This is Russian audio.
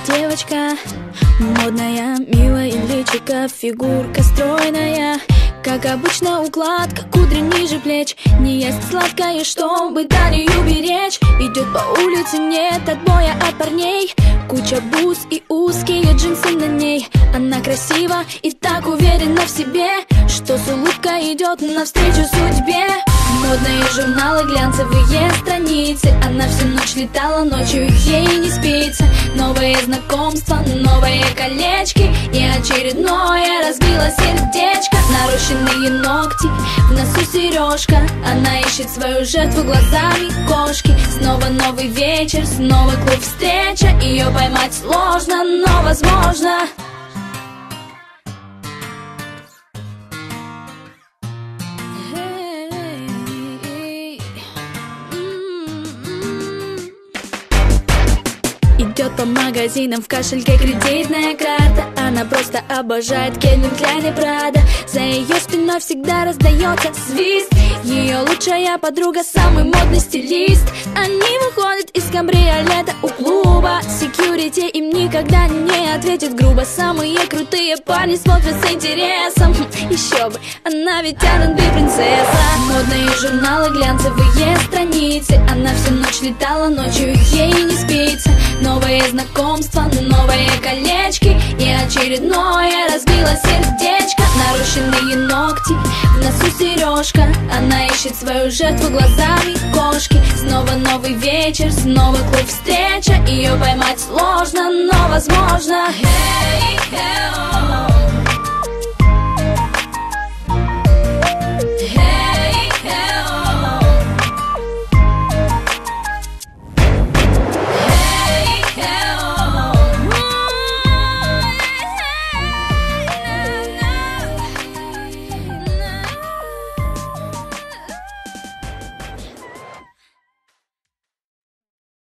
Девочка модная, милая личико, фигурка стройная. Как обычно укладка, кудри ниже плеч. Не есть сладкое, чтобы талию беречь. Идет по улице, нет отбоя от парней. Куча бус и узкие джинсы на ней. Она красива и так уверена в себе, что с улыбкой идет навстречу судьбе. Модные журналы, глянцевые страницы. Она всю ночь летала, ночью ей не спится. Новые знакомства, новые колечки. И очередное разбило сердечко. Нарощенные ногти, в носу сережка. Она ищет свою жертву глазами кошки. Снова новый вечер, снова клуб встреча. Ее поймать сложно, но возможно. Идет по магазинам, в кошельке кредитная карта. Она просто обожает Кельвин Кляйн и Прада. За ее спиной всегда раздается свист. Ее лучшая подруга, самый модный стилист. Они выходят из кабриолета у клуба. Секьюрити им никогда не ответит грубо. Самые крутые парни смотрят с интересом. Еще бы, она ведь R&B принцесса. Модные журналы, глянцевые страницы. Она всю ночь летала, ночью ей не спится. Новые знакомства, новые колечки. И очередное разбило сердечко. Нарощенные ногти, в носу сережка. Она ищет свою жертву глазами кошки. Снова новый вечер, снова клуб встреча. Ее поймать сложно, но возможно. Hey, hey, oh.